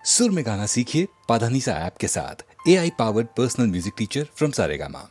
सुर में गाना सीखिए पाधानीसा ऐप के साथ। AI powered personal music teacher from Saregama.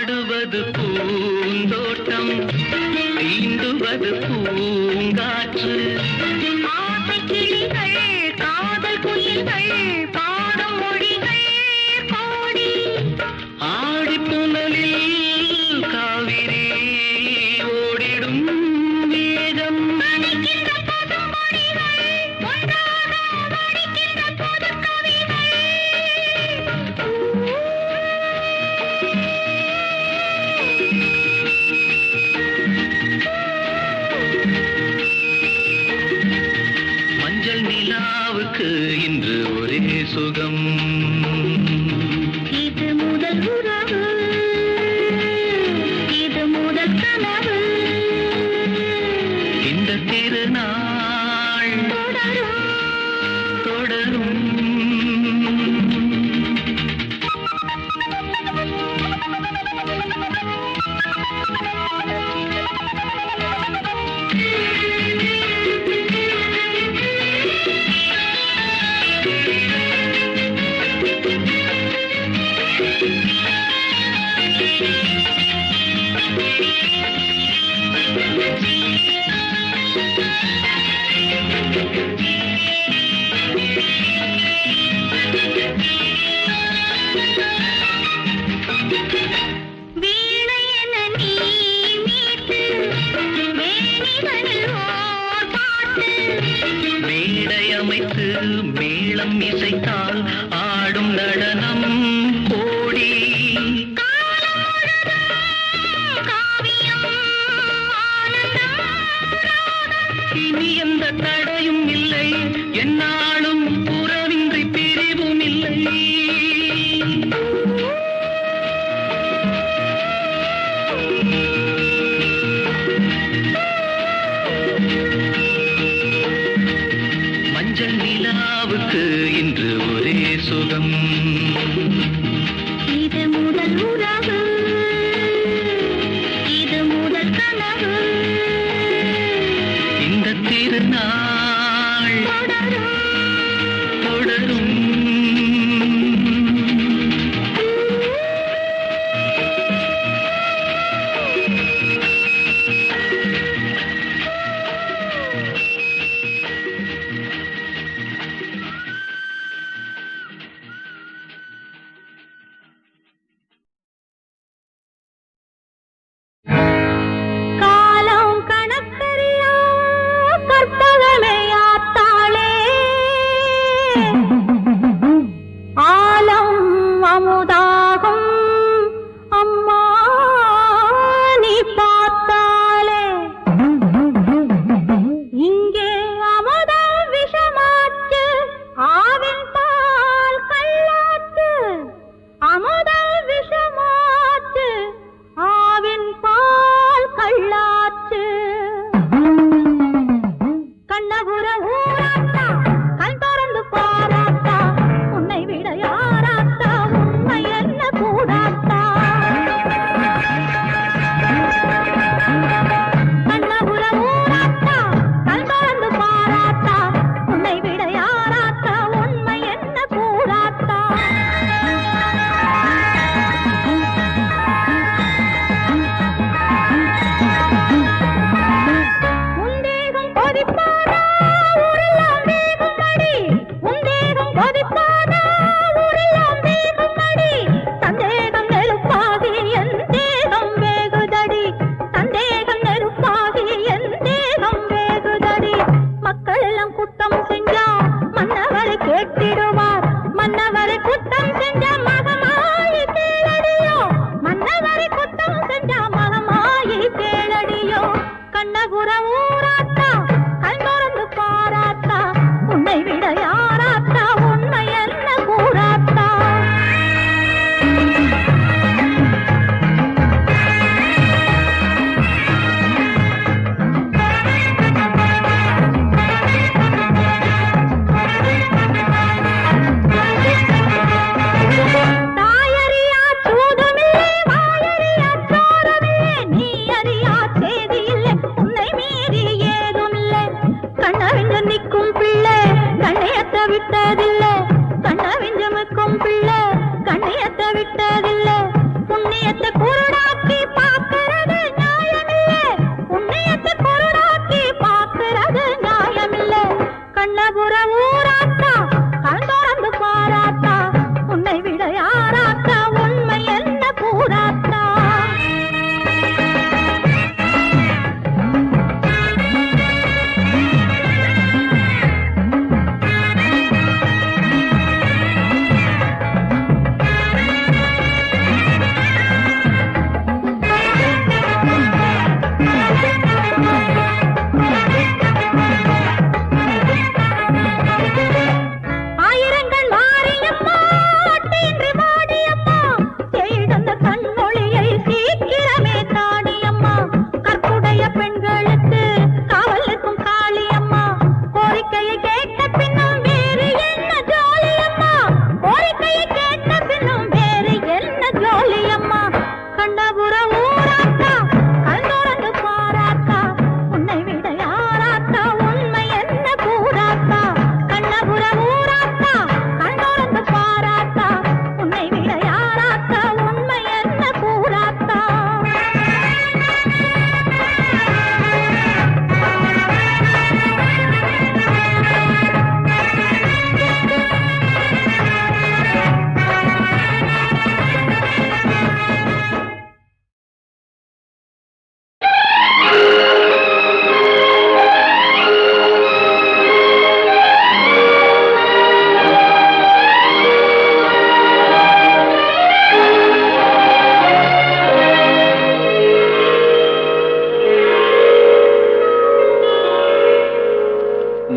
ஆடுவது பூந்தோட்டம், தீண்டுவது பூங்காற்று. ஆசை கிளிகள் காதல் குயில்கள் பாடும் மொழிகள் கோடி. ஆடி புனலில் காவிரி ஓடிடும் வேகம். மணிக்கின்ற பசும்பொடிகள் ஒன்றாக மடிக்கின்ற புதுக்கவிகள். மஞ்சள் நிலாவுக்கு இன்று ஒரே சுகம். இது முதல் உறவு, இது முதல் கனவு. இந்த திருநாள் தொடரும் தொடரும். வீணை என நீ மீட்டு வேணிதனில் ஓர் பாட்டு. மேடை அமைத்து மேளம் இசைத்தால் ஆடும் நடனம் கோடி. காவியம் ஆனந்தம் இனி எந்த தடையும் இல்லை, என்னாலும் உறவின்றி பிரிவும் இல்லை. மஞ்சள் நிலாவுக்கு இன்று ஒரே சுகம்.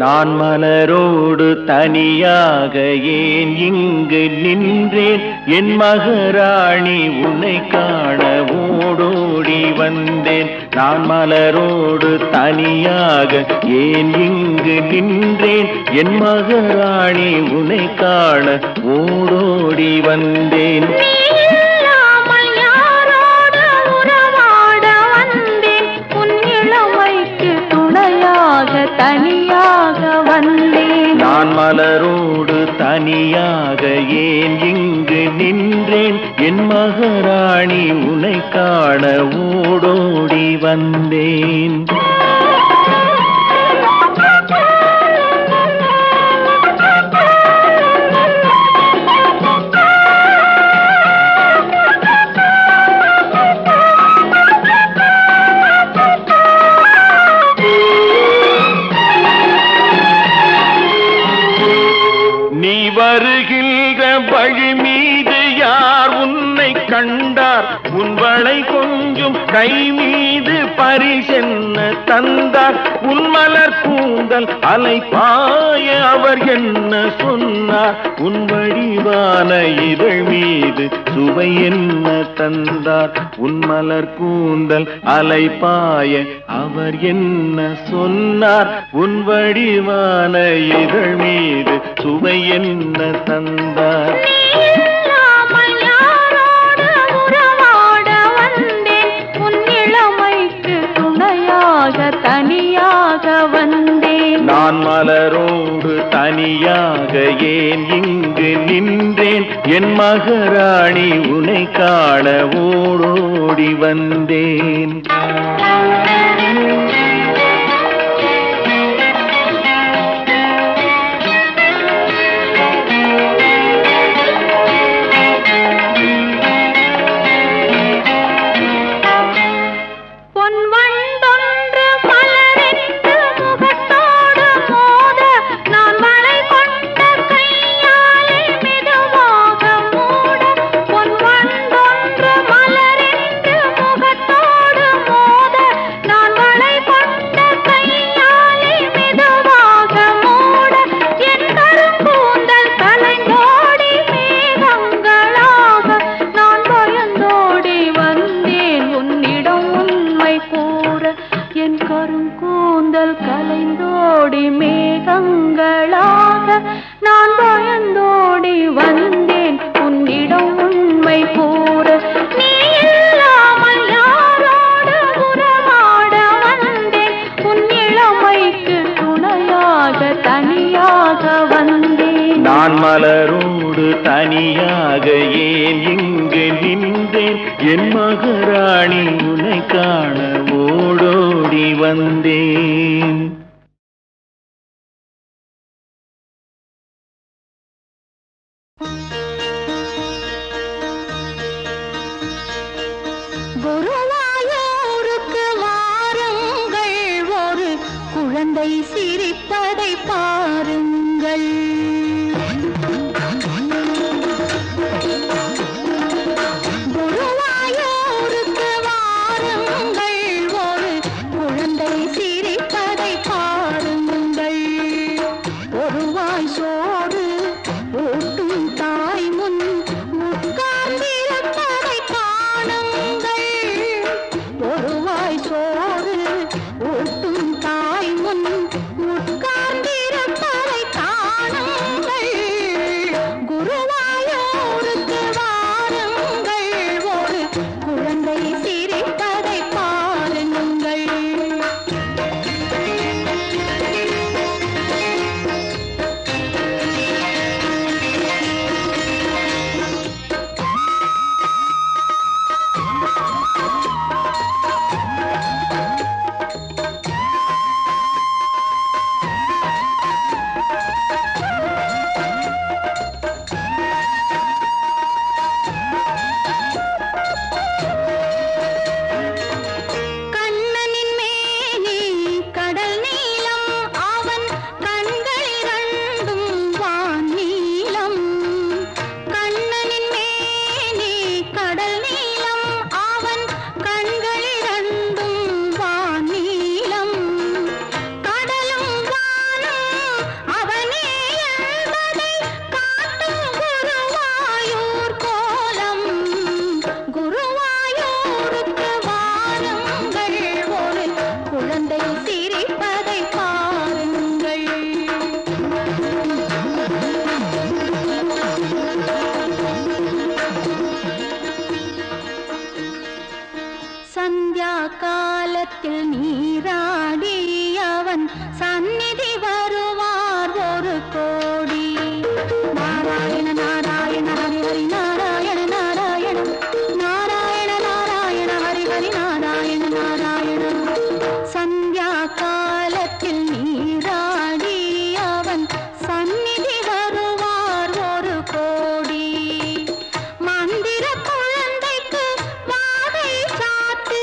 நான் மலரோடு தனியாக ஏன் இங்கு நின்றேன் என் மகராணி உன்னை காண ஓடோடி வந்தேன் நான் மலரோடு தனியாக ஏன் இங்கு நின்றேன் என் மகராணி உன்னை காண ஓடோடி வந்தேன் தனியாக வந்தேன் நான் மலரோடு தனியாக ஏன் இங்கு நின்றேன் என் மகராணி உன்னை காண ஓடோடி வந்தேன் வருகின்ற வழி மீது யார் உன்னை கண்டார் உன் வளை கொஞ்சம் கை மீது பரிசென்ன தந்தார் உன் மலர் கூந்தல் அலைபாய அவர் என்ன சொன்னார் உன் வடிவான இதழ் மீது சுவை என்ன தந்தார் உன் மலர் கூந்தல் அலைபாய அவர் என்ன சொன்னார் உன் வடிவான இதழ் மீது சுவை என்ன தந்தார் தனியாக வந்தேன் நான் மலரோடு தனியாக ஏன் இங்கு நின்றேன் என் மகராணி உன்னை காண ஓடோடி வந்தேன் நான் மலரோடு தனியாக ஏன் இங்கு நின்றேன் என் மகராணி உன்னை காண ஓடோடி வந்தேன் குருவாயூருக்கு வாருங்கள் ஒரு குழந்தை சிரிப்பதை பாருங்கள் குருவாயூருக்கு வாருங்கள் ஒரு குழந்தை சிரிப்பதை பாருங்கள் ஒருவாய் சோறு ஊட்டும் தாய் முன் உட்கார்ந்திருப்பதை காணுங்கள் ஒருவாய் சோறு ஊட்டும் தாய் முன் உட்கார்ந்திருப்பதை சந்தியா காலத்தில் நீராடி அவன் சந்நிதி வருவார் ஒரு கோடி. நாராயண நாராயண ஹரி ஹரி நாராயண நாராயண நாராயண நாராயண ஹரி ஹரி நாராயண நாராயண. சந்தியா காலத்தில் நீராடி அவன் சந்நிதி வருவார் ஒரு கோடி. மந்திர குழந்தைக்கு வாகை சாத்து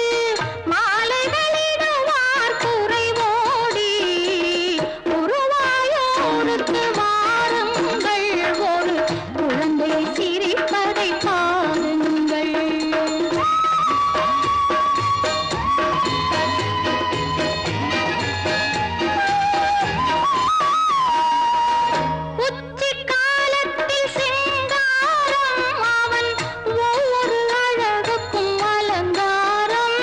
மாலைகளிடுவார் குறைவோடி. குருவாயூருக்கு வாருங்கள் ஒரு குழந்தை சிரிப்பதை பாருங்கள். உச்சி காலத்தில் சிங்காரம் அவன் ஒவ்வொரு அழகுக்கும் அலங்காரம்.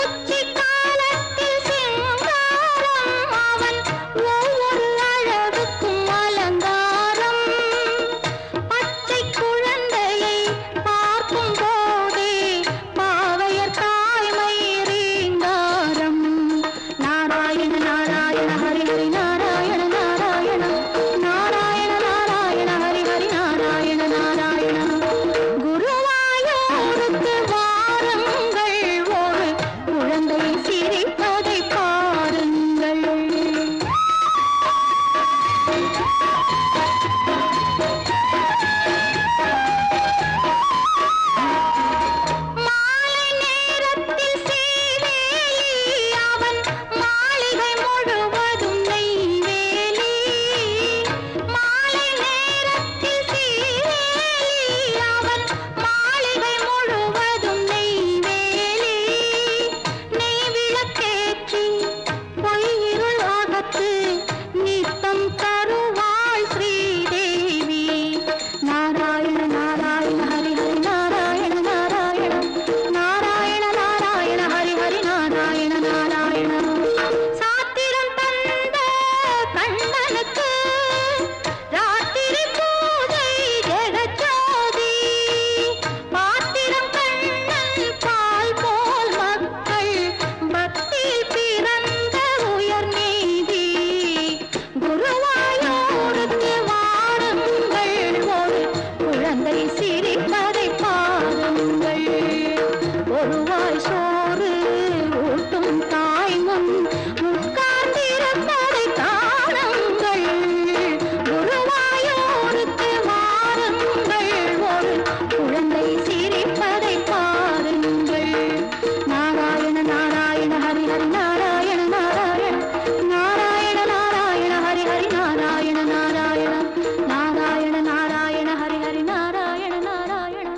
உச்சி காலத்தில் சிங்காரம் அவன் ஒவ்வொரு அழகுக்கும் அலங்காரம். பச்சை குழந்தையை பார்க்கும் போதே பாவையர் தாய்மை ரீங்காரம். நாராயண நாராயண ஹரி ஹரி நாராயண நாராயண நாராயண நாராயண ஹரி ஹரி நாராயண நாராயண. குருவாயூருக்கு வாருங்கள் ஒரு குழந்தை சிரிப்பதை பாருங்கள். மாலை நேரத்தில் சீவேலி அவன் மாளிகை முழுவதும் நெய்வேலி. மாலை நேரத்தில் சீவேலி அவன் மாளிகை முழுவதும் நெய்வேலி. நெய் விளக்கேற்றி பொய்யிருள் அகத்து நித்தம் தருவாள் ஸ்ரீதேவி. நாராயண நாராயண ஹரி ஹரி நாராயண நாராயண நாராயண நாராயண ஹரி ஹரி நாராயண நாராயண. சாத்திரம் தந்த கண்ணனுக்கு ராத்திரி பூஜை ஜெகஜோதி. பாத்திரம் கண்ணன் பால் போல் மக்கள் பக்தியில் பிறந்த உயர் நீதி. குருவாயூருக்கு வாருங்கள் ஒரு குழந்தை சிரிப்பதை பாருங்கள். ஒருவாய் சோறு ஊட்டும் தாய் முன் உட்கார்ந்திருப்பதை காணுங்கள். குருவாயூருக்கு வாருங்கள் ஒரு குழந்தை சிரிப்பதை பாருங்கள். நாராயண நாராயண ஹரி ஹரி நாராயண நாராயண நாராயண நாராயண ஹரி ஹரி நாராயண நாராயண நாராயண நாராயண ஹரி ஹரி நாராயண நாராயண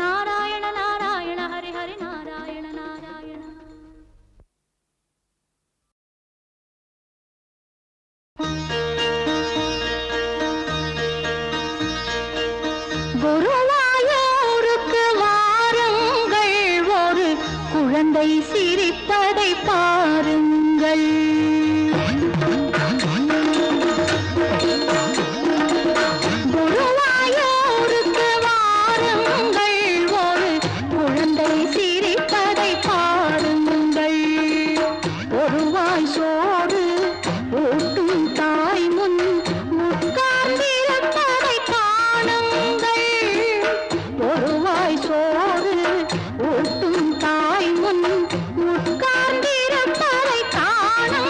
நாராயண நாராயண ஹரி ஹரி நாராயண நாராயண. குருவாயூருக்கு வாருங்கள் ஒரு குழந்தை சிரிப்பதை பாருங்கள். குருவாயூருக்கு வாருங்கள் ஒரு குழந்தை சிரிப்பதை பாருங்கள். ஒருவாய் சோறு ஊட்டும் தாய் முன் உட்கார்ந்திருப்பதை காணுங்கள். ஒருவாய் சோறு ஊட்டும் தாய் முன் உட்கார்ந்திருப்பதை காணுங்கள்.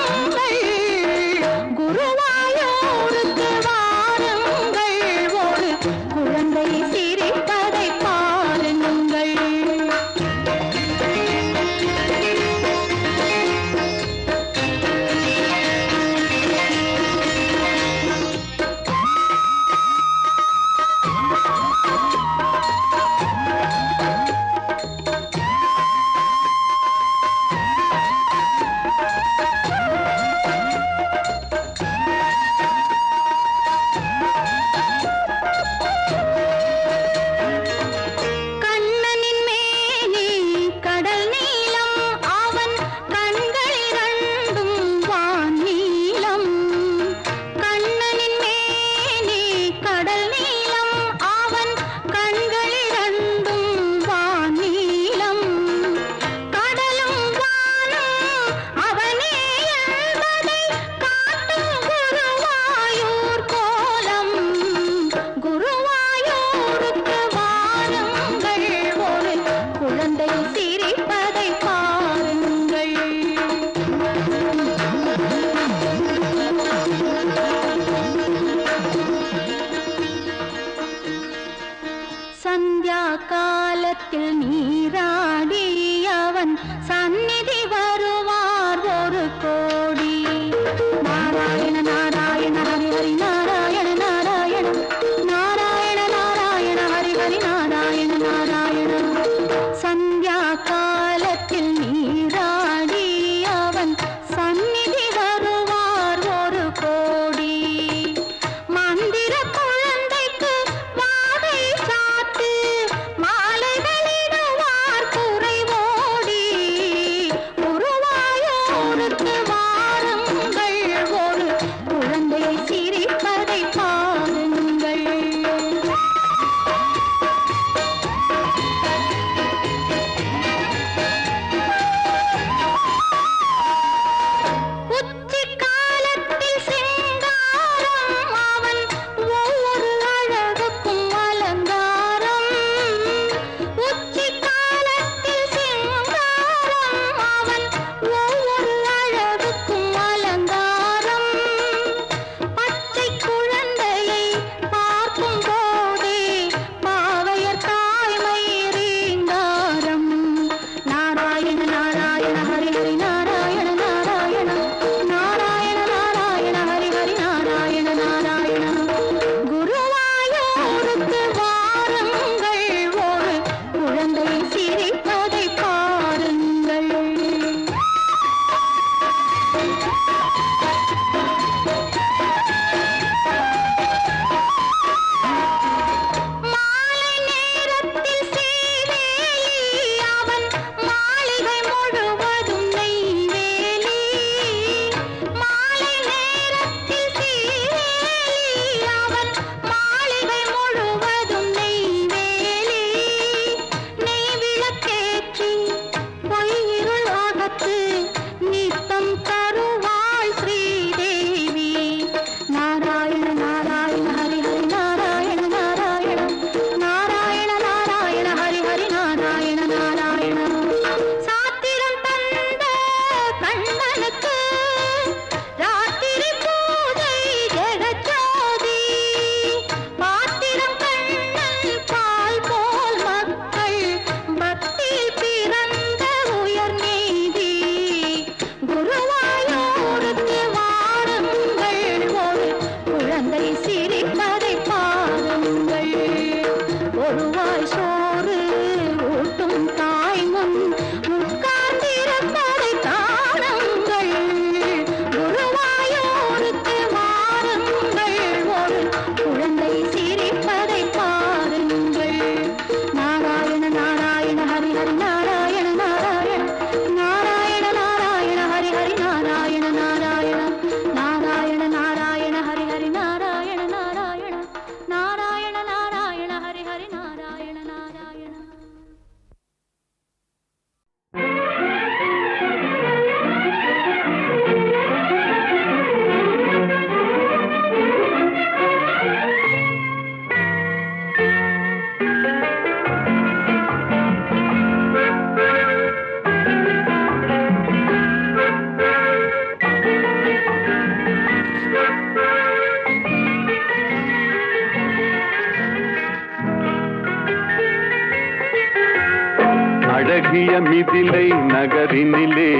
அழகிய மிதிலை நகரினிலே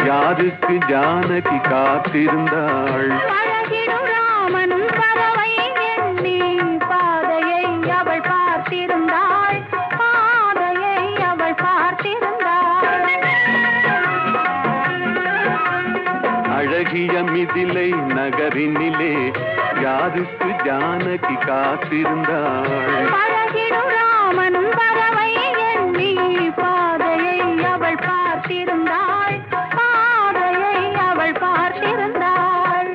யாருக்கு ஜானகி காத்திருந்தாள். அழகிடும் ராமனும் பறவை எண்ணி பாதையை அவள் பார்த்திருந்தாள், பாதையை அவள் பார்த்திருந்தாள். அழகிய மிதிலை நகரினிலே யாருக்கு ஜானகி காத்திருந்தாள். அழகிடும் ராமனும் பறவை எண்ணி பாதையை அவள் பார்த்திருந்தாள், பாதையை அவள் பார்த்திருந்தாள்.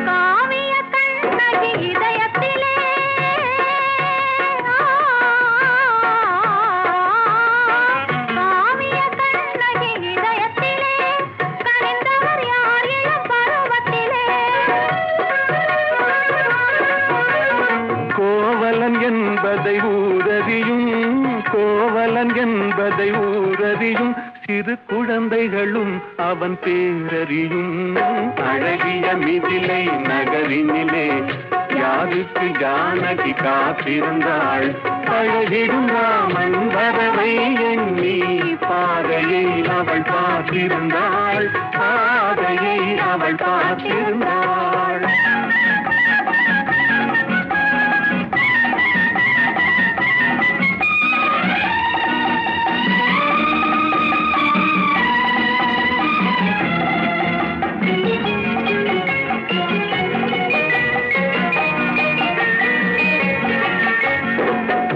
காவிய கண்ணகி இதயத்திலே காவிய கண்ணகி இதயத்திலே கனிந்தவர் யார் இளம் பருவத்திலே. கோவலன் என்பதை ஊரறியும், கோவலன் என்பதை ஊரறியும், சிறு குழந்தைகளும் அவன் பேரறியும். அழகிய மிதிலை நகரினிலே யாருக்கு ஜானகி காத்திருந்தாள். அழகிடும் ராமன் வரவை எண்ணி பாதையை அவள் பார்த்திருந்தாள், பாதையை அவள் பார்த்திருந்தாள்.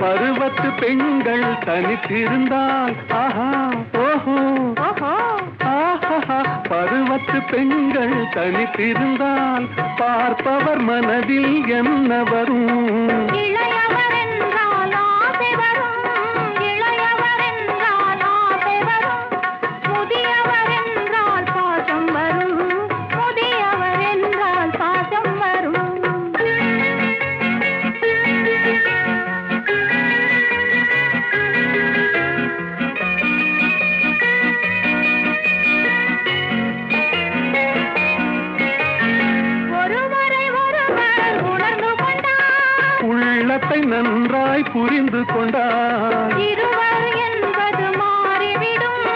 பருவத்து பெண்கள் தனித்திருந்தால் ஆஹா ஓஹோ ஓஹோ ஆஹா, பருவத்து பெண்கள் தனித்திருந்தால் பார்ப்பவர் மனதில் என்ன வரும். இளையவர் என்றால் ஆசை வரும், இளையவர் என்றால் ஆசை வரும், முதியவர் என்றால் பாசம் வரும், முதியவர் என்றால் பாசம் வரும். ஒருவரை ஒருவர் உணர்ந்து கொண்டார், உள்ளத்தை நன்றாய் புரிந்து கொண்டார். இருவர் என்பது மாறிவிடும்,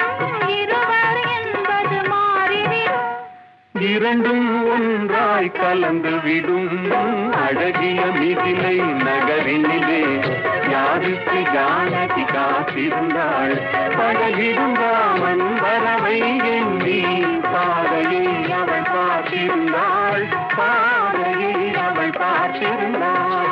இருவர் என்பது மாறிவிடும். இரண்டும் ஒன்றாய் கலந்து விடும். அழகிய மிதிலை நகரினிலே யாருக்கு ஜானகி காத்திருந்தாள். அழகிடும் ராமன் வரவை எண்ணி பாதையை அவள் பார்த்திருந்தாள், பாதையை அவள் பார்த்திருந்தாள்.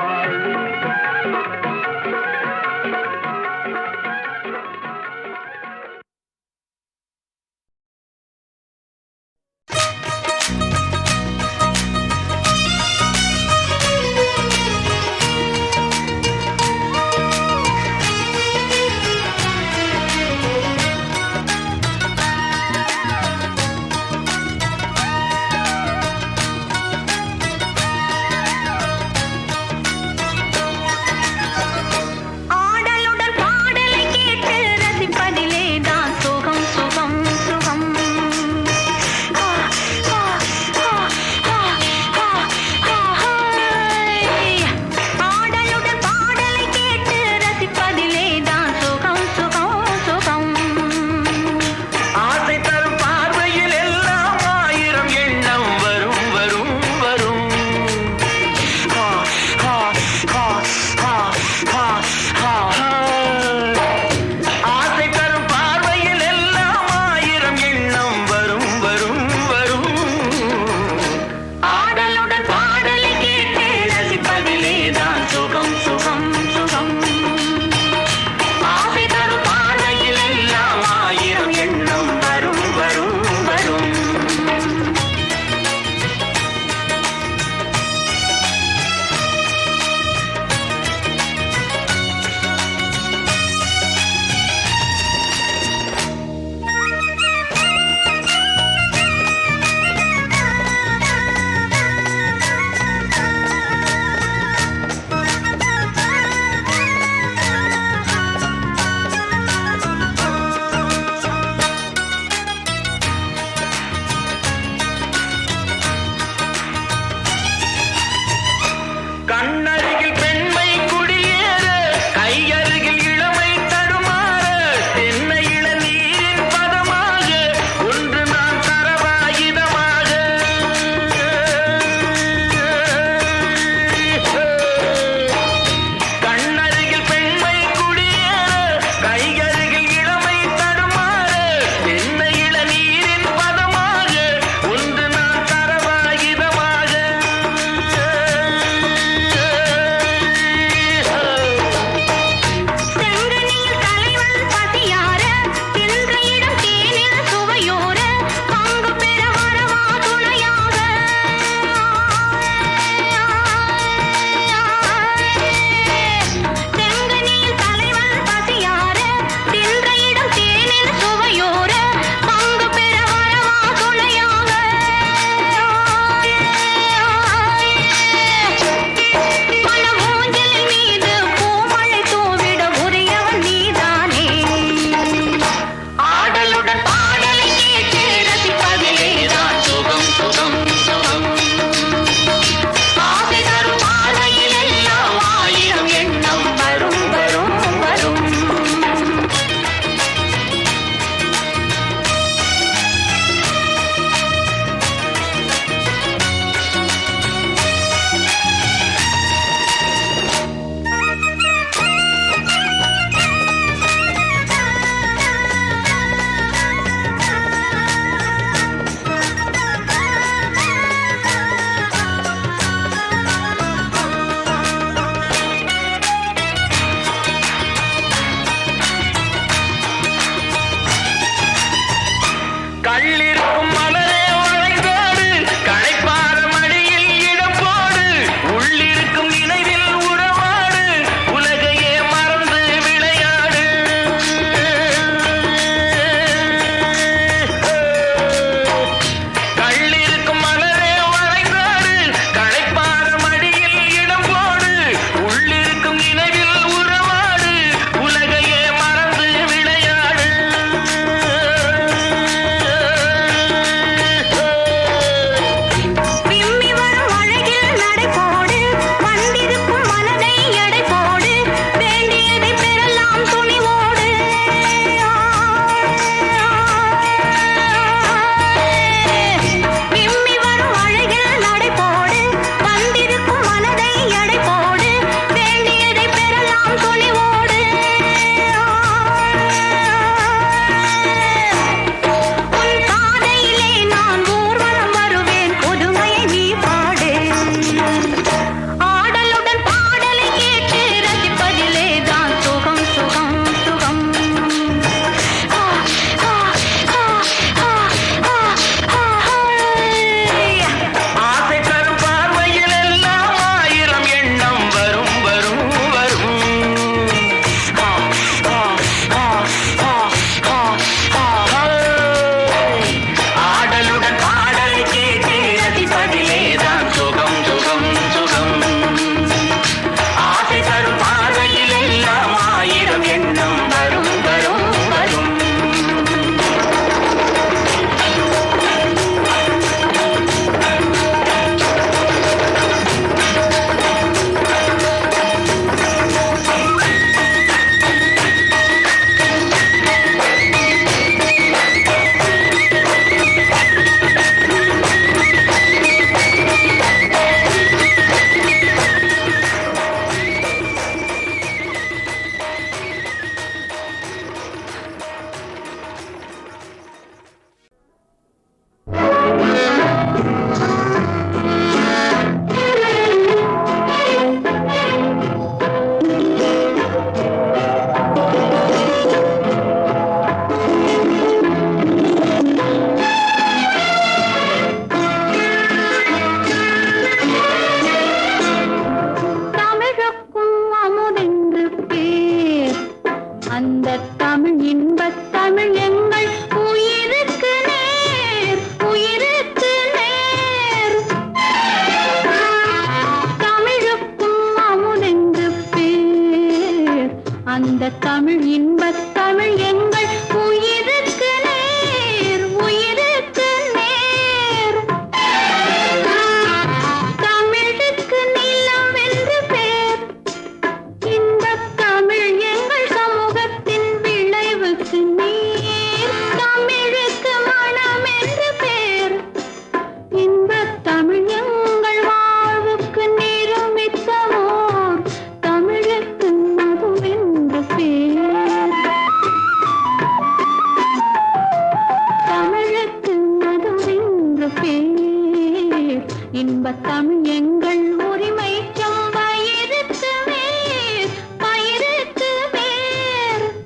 இன்பத் தமிழ் எங்கள் உரிமைக்கும் வயிறுக்கு வேர், வயிறுக்கு வேர்.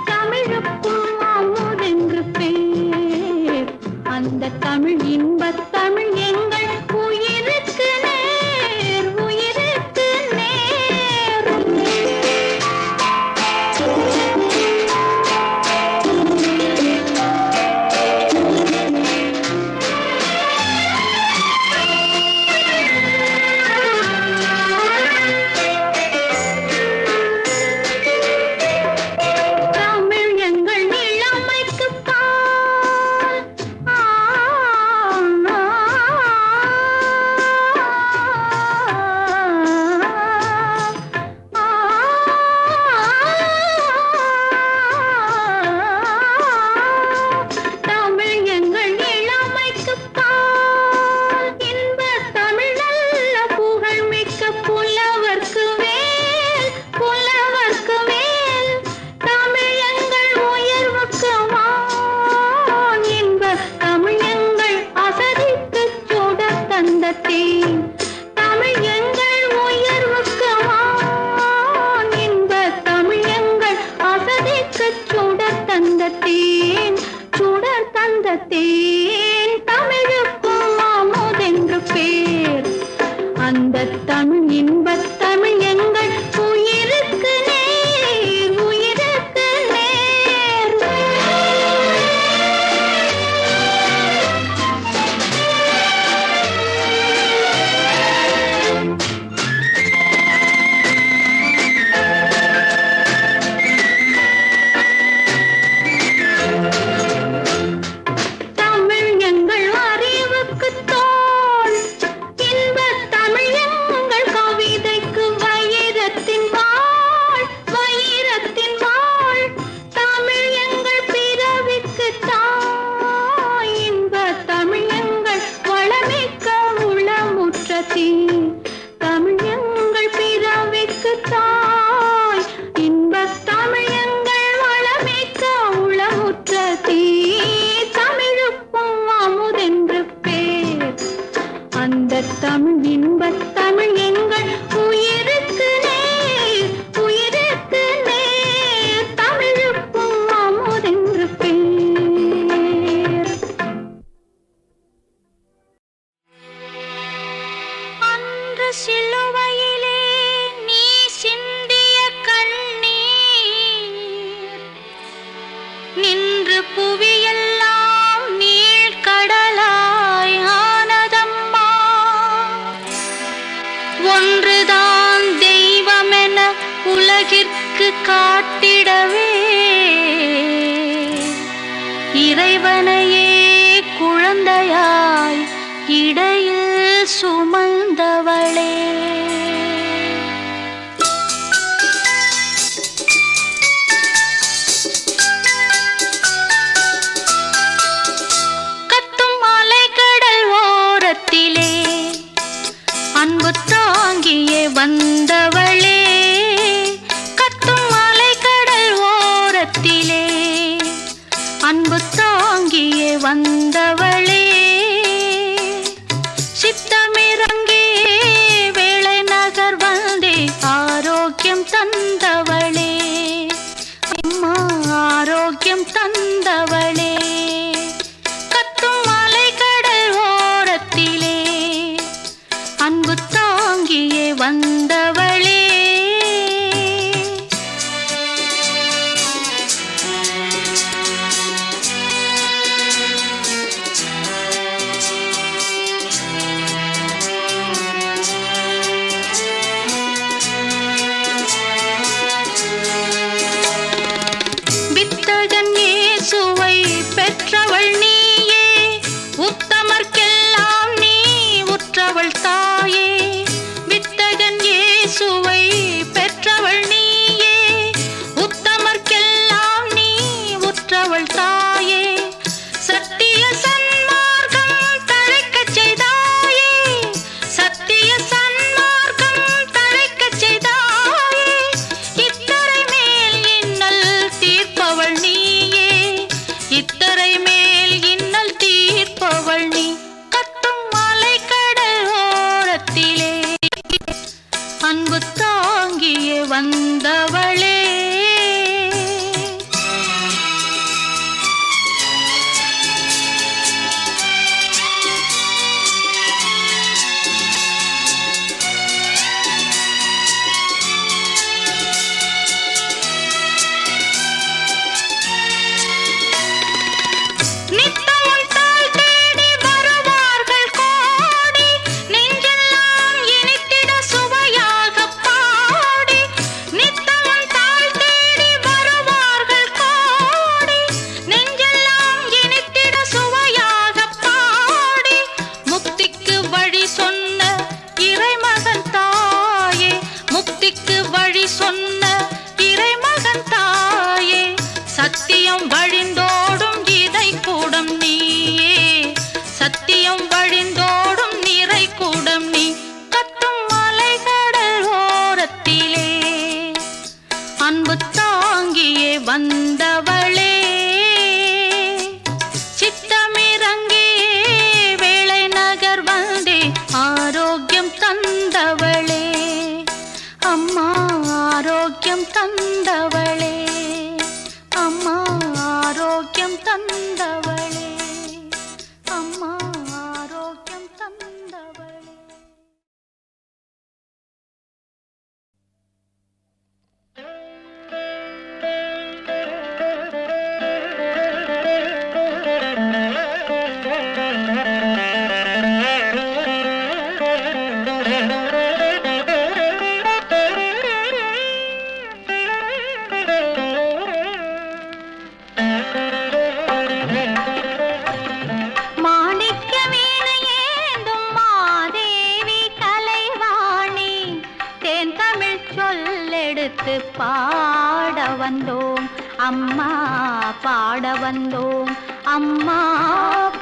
தமிழுக்கும் அமுதென்று பேர், அந்த தமிழ் இன்பத் தமிழ் எங்கள் உயிருக்கு நேர், உயிருக்கு நேர். தமிழ் எங்கள் இளமைக்குப் பால். ஆ, ஆ, தமிழ் எங்கள் இளமைக்குப் பால். இன்பத் தமிழ் நல்ல புகழ்மிக்க புலவர்க்கு வேல், புலவர்க்கு வேல். தமிழ் எங்கள் உயர்வுக்கு வான், இன்பத் தமிழ் எங்கள் அசதிக்குச் சுடர் தந்த தேன். தமிழ் எங்கள் உயர்வுக்கு வான், இன்பத் தமிழ் எங்கள் அசதிக்குச் சுடர் தந்த தேன், சுடர் தந்த தேன். தமிழுக்கும் அமுதென்று பேர், அந்த தமிழ் இன்பத் தமிழ் எங்கள் உயிருக்கு நேர், உயிருக்கு நேர். தமிழ் எங்கள் அறிவுக்குத் தோள், இன்பத் தமிழ் எங்கள் கவிதைக்கு வைரத்தின் வாள், வைரத்தின் வாள். தமிழ் எங்கள் பிறவிக்கு தாய், இன்பத் தமிழ் எங்கள் வளமிக்க உளமுற்ற தீ. தமிழ் எங்கள் பிறவிக்கு தாய், இன்பத் தமிழ் எங்கள் வளமிக்க உளமுற்ற தீ. தமிழுக்கும் அமுதென்று பேர், அந்த தமிழ் இன்பத் தமிழ் எங்கள் உயிருக்கு நேர், உயிருக்கு நேர். தமிழுக்கும் அமுதென்று பேர். அன்று சிலுவையிலே நீ சிந்திய கண்ணீர், நின்று புவியெல்லாம் நீழ்கடலாய் ஆனதம்மா. ஒன்றுதான் தெய்வமென உலகிற்கு காட்டிடவே, இறைவனையே குழந்தையாய் இடையில் சுமந்தவளே. கத்தும் அலைக்கடல் ஓரத்திலே அன்பு தாங்கியே வந்தவளே, கத்தும் அலைக்கடல் ஓரத்திலே அன்பு தாங்கியே வந்தவளே. சித்தமிறங்கி வேளை நகர் வந்தே ஆரோக்கியம் தந்தவளே, அம்மா ஆரோக்கியம் தந்தவளே. கத்தும் அலைக்கடல் ஓரத்திலே அன்பு தாங்கியே வந்தவளே. தந்தவளே. சத்தியம் வழிந்தோடும் இதை கூடம் நீயே, சத்தியம் வழிந்தோடும் நிறை கூடம் நீ. கட்டும் மலைகடல் ஓரத்திலே அன்பு தாங்கியே வந்தவளே. சித்தமிறங்கியே வேளை நகர் வந்தே ஆரோக்கியம் தந்தவளே. அம்மா ஆரோக்கியம் தந்தவளே, அம்மா ஆரோக்கியம் தந்தவளே, அம்மா ஆரோக்கியம் தந்தவளே. பாட வந்தோம் அம்மா, பாட வந்தோம் அம்மா,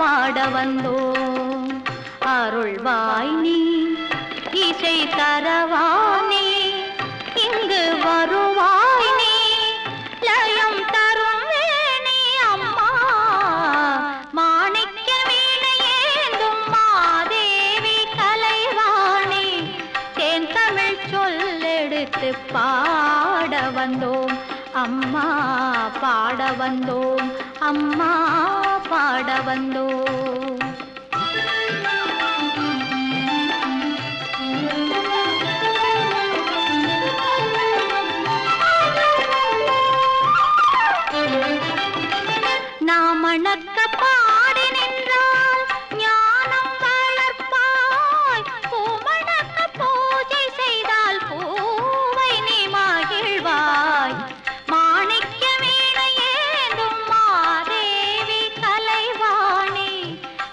பாட வந்தோம். அருள்வாய் நீ, இசை தரவானே, இங்கு வருவாய் நீ, லயம் தரும் வேணி அம்மா. மாணிக்க வீணையேந்தும் மாதேவி கலைவாணி, தேன் தமிழ் சொல்லெடுத்து பாட வந்தோம் அம்மா, பாட வந்தோம் அம்மா, பாட வந்தோம். நாம் மணக்க பாடி நின்றால் ஞானம் வளர்ப்பாய், பூமணக்க பூஜை செய்தால் பூவை நீ மகிழ்வாய். மாணிக்க வீணையேந்தும் மாதேவி கலைவாணி,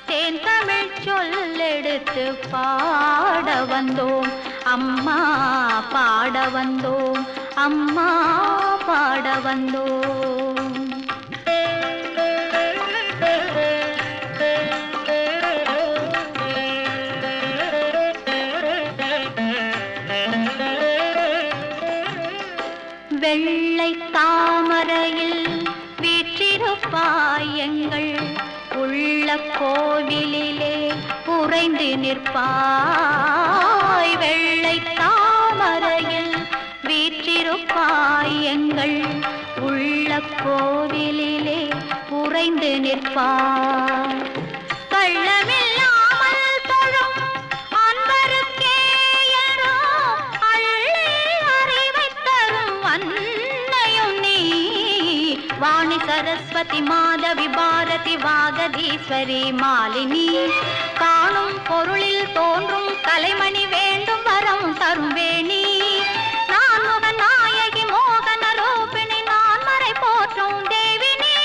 தேன் தமிழ் சொல்லெடுத்து பாட வந்தோம் அம்மா, பாட வந்தோம் அம்மா, பாட வந்தோம். வெள்ளை தாமரையில் வீற்றிருப்பாய் எங்கள் உள்ள கோவிலிலே உறைந்து நிற்பாய். வெள்ளை தாமரையில் வீற்றிருப்பாய் எங்கள் உள்ள கோவிலிலே உறைந்து நிற்பாய். கள்ளமில்லாமல் தொழும் அன்பருக்கே யாரோ அள்ளி அறிவை தரும் அன்னையும் நீ. வாணி சரஸ்வதி மாதவி பாரதி வாகதீஸ்வரி மாலினி, காணும் பொருளில் தோன்றும் கலைமணி வேண்டும் வரம் தரும் வேணி. நான் முகநாயகி மோகன ரூபிணி, நான் மறை போற்றும் தேவினி.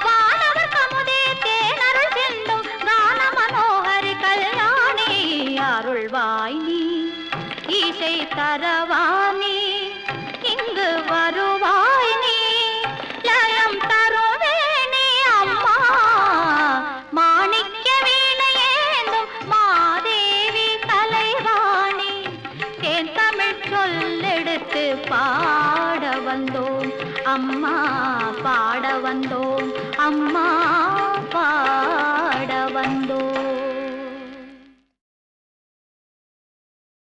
வானவர் கமுதே தேனருள் சிந்தும் கான மனோகரி கல்யாணி. அருள்வாய் நீ, இசை தரவானி, இங்கு வருவாய் நீ, லயம் தருவேனே அம்மா. மாணிக்க வீணையேந்தும் மாதேவி கலைவாணி, தேன் தமிழ் சொல்லெடுத்து பாட வந்தோம் அம்மா, பாட வந்தோம் அம்மா,